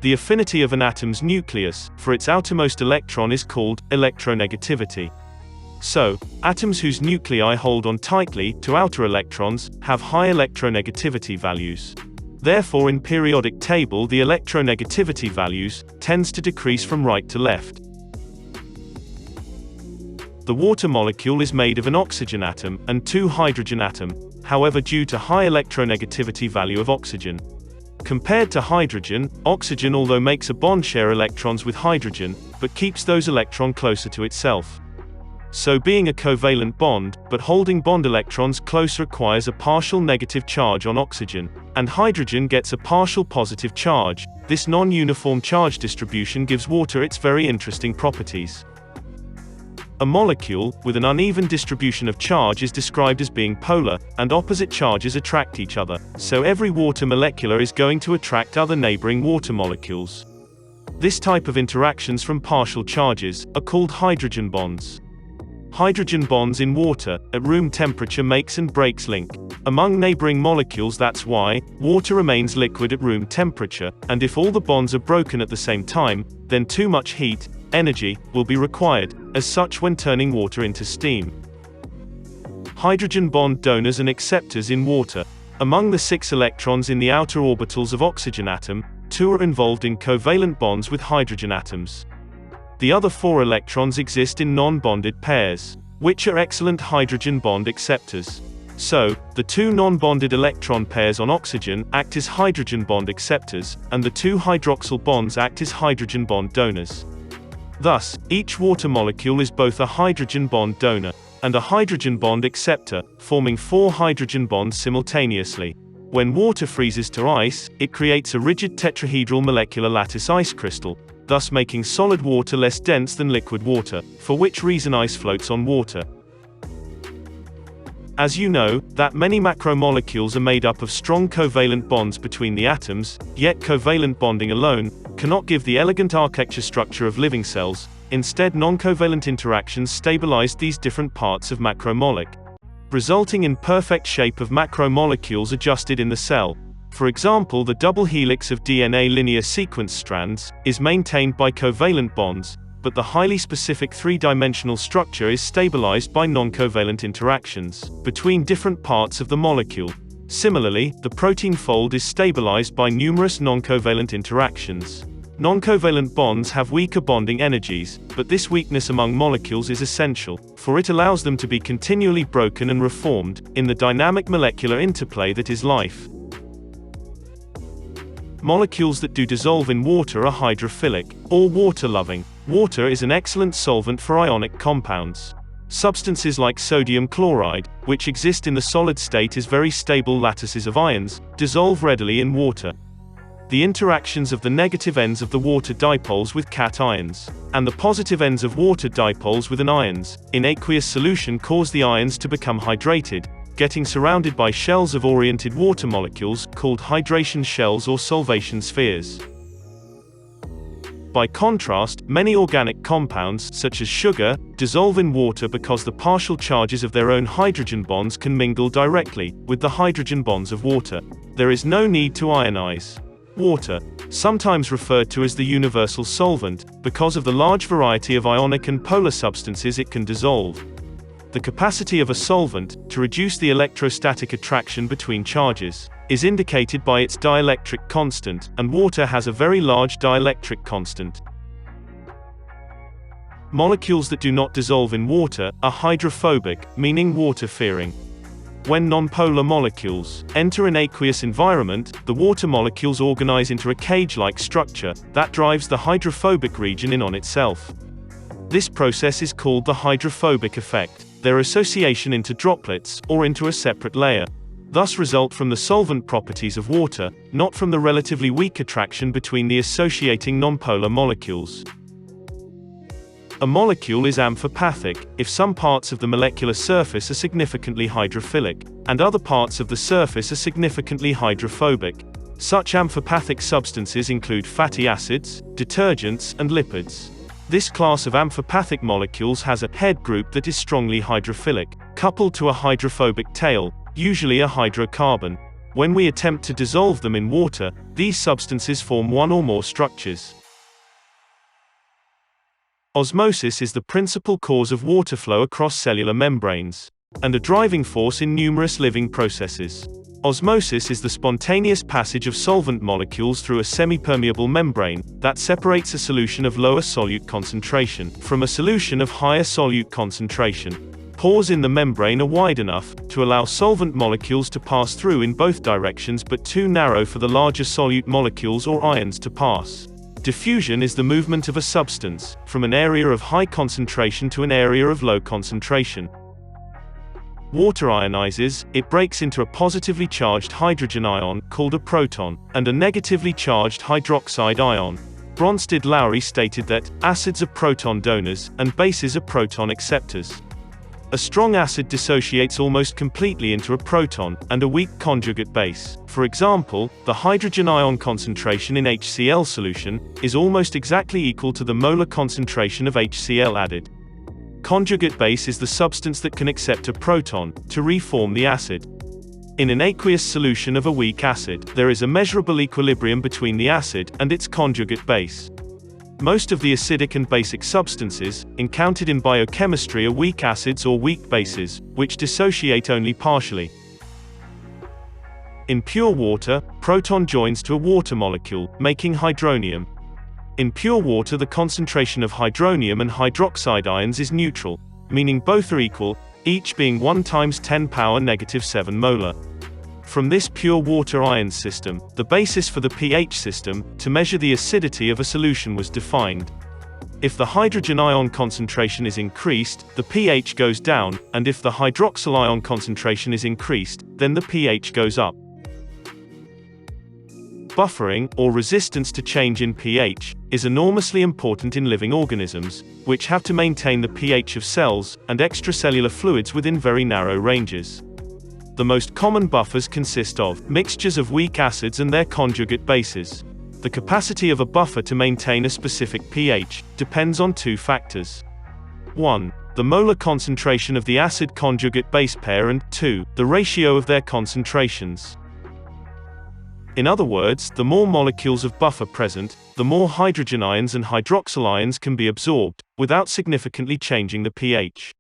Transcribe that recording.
The affinity of an atom's nucleus for its outermost electron is called electronegativity. So, atoms whose nuclei hold on tightly to outer electrons have high electronegativity values. Therefore, in periodic table the electronegativity values tends to decrease from right to left. The water molecule is made of an oxygen atom and two hydrogen atom, however, due to high electronegativity value of oxygen. Compared to hydrogen, oxygen although makes a bond share electrons with hydrogen, but keeps those electrons closer to itself. So being a covalent bond, but holding bond electrons close requires a partial negative charge on oxygen, and hydrogen gets a partial positive charge. This non-uniform charge distribution gives water its very interesting properties. A molecule with an uneven distribution of charge is described as being polar, and opposite charges attract each other, so every water molecule is going to attract other neighboring water molecules. This type of interactions from partial charges are called hydrogen bonds. Hydrogen bonds in water at room temperature makes and breaks link among neighboring molecules. That's why water remains liquid at room temperature, and if all the bonds are broken at the same time, then too much heat, energy, will be required, as such when turning water into steam. Hydrogen bond donors and acceptors in water. Among the 6 electrons in the outer orbitals of oxygen atom, 2 are involved in covalent bonds with hydrogen atoms. The other 4 electrons exist in non-bonded pairs, which are excellent hydrogen bond acceptors. So, the 2 non-bonded electron pairs on oxygen act as hydrogen bond acceptors, and the 2 hydroxyl bonds act as hydrogen bond donors. Thus, each water molecule is both a hydrogen bond donor and a hydrogen bond acceptor, forming 4 hydrogen bonds simultaneously. When water freezes to ice, it creates a rigid tetrahedral molecular lattice ice crystal, thus making solid water less dense than liquid water, for which reason ice floats on water. As you know, that many macromolecules are made up of strong covalent bonds between the atoms, yet covalent bonding alone cannot give the elegant architecture structure of living cells. Instead, non-covalent interactions stabilize these different parts of macromolecule, resulting in perfect shape of macromolecules adjusted in the cell. For example, the double helix of DNA linear sequence strands is maintained by covalent bonds, but the highly specific 3-dimensional structure is stabilized by non-covalent interactions between different parts of the molecule. Similarly, the protein fold is stabilized by numerous non-covalent interactions. Non-covalent bonds have weaker bonding energies, but this weakness among molecules is essential, for it allows them to be continually broken and reformed in the dynamic molecular interplay that is life. Molecules that do dissolve in water are hydrophilic, or water-loving. Water is an excellent solvent for ionic compounds. Substances like sodium chloride, which exist in the solid state as very stable lattices of ions, dissolve readily in water. The interactions of the negative ends of the water dipoles with cations, and the positive ends of water dipoles with anions, in aqueous solution cause the ions to become hydrated, getting surrounded by shells of oriented water molecules called hydration shells or solvation spheres. By contrast, many organic compounds, such as sugar, dissolve in water because the partial charges of their own hydrogen bonds can mingle directly with the hydrogen bonds of water. There is no need to ionize. Water, sometimes referred to as the universal solvent, because of the large variety of ionic and polar substances it can dissolve. The capacity of a solvent to reduce the electrostatic attraction between charges is indicated by its dielectric constant, and water has a very large dielectric constant. Molecules that do not dissolve in water are hydrophobic, meaning water-fearing. When nonpolar molecules enter an aqueous environment, the water molecules organize into a cage-like structure that drives the hydrophobic region in on itself. This process is called the hydrophobic effect. Their association into droplets, or into a separate layer, thus result from the solvent properties of water, not from the relatively weak attraction between the associating nonpolar molecules. A molecule is amphipathic if some parts of the molecular surface are significantly hydrophilic, and other parts of the surface are significantly hydrophobic. Such amphipathic substances include fatty acids, detergents, and lipids. This class of amphipathic molecules has a head group that is strongly hydrophilic, coupled to a hydrophobic tail, usually a hydrocarbon. When we attempt to dissolve them in water, these substances form one or more structures. Osmosis is the principal cause of water flow across cellular membranes, and a driving force in numerous living processes. Osmosis is the spontaneous passage of solvent molecules through a semi-permeable membrane that separates a solution of lower solute concentration from a solution of higher solute concentration. Pores in the membrane are wide enough to allow solvent molecules to pass through in both directions, but too narrow for the larger solute molecules or ions to pass. Diffusion is the movement of a substance from an area of high concentration to an area of low concentration. Water ionizes, it breaks into a positively charged hydrogen ion, called a proton, and a negatively charged hydroxide ion. Bronsted-Lowry stated that acids are proton donors, and bases are proton acceptors. A strong acid dissociates almost completely into a proton, and a weak conjugate base. For example, the hydrogen ion concentration in HCl solution is almost exactly equal to the molar concentration of HCl added. Conjugate base is the substance that can accept a proton to reform the acid. In an aqueous solution of a weak acid, there is a measurable equilibrium between the acid and its conjugate base. Most of the acidic and basic substances encountered in biochemistry are weak acids or weak bases, which dissociate only partially. In pure water, proton joins to a water molecule, making hydronium. In pure water, the concentration of hydronium and hydroxide ions is neutral, meaning both are equal, each being 1 × 10⁻⁻⁷ molar. From this pure water ion system, the basis for the pH system, to measure the acidity of a solution, was defined. If the hydrogen ion concentration is increased, the pH goes down, and if the hydroxyl ion concentration is increased, then the pH goes up. Buffering, or resistance to change in pH, is enormously important in living organisms, which have to maintain the pH of cells and extracellular fluids within very narrow ranges. The most common buffers consist of mixtures of weak acids and their conjugate bases. The capacity of a buffer to maintain a specific pH depends on 2 factors. 1. The molar concentration of the acid conjugate base pair, and 2. The ratio of their concentrations. In other words, the more molecules of buffer present, the more hydrogen ions and hydroxyl ions can be absorbed, without significantly changing the pH.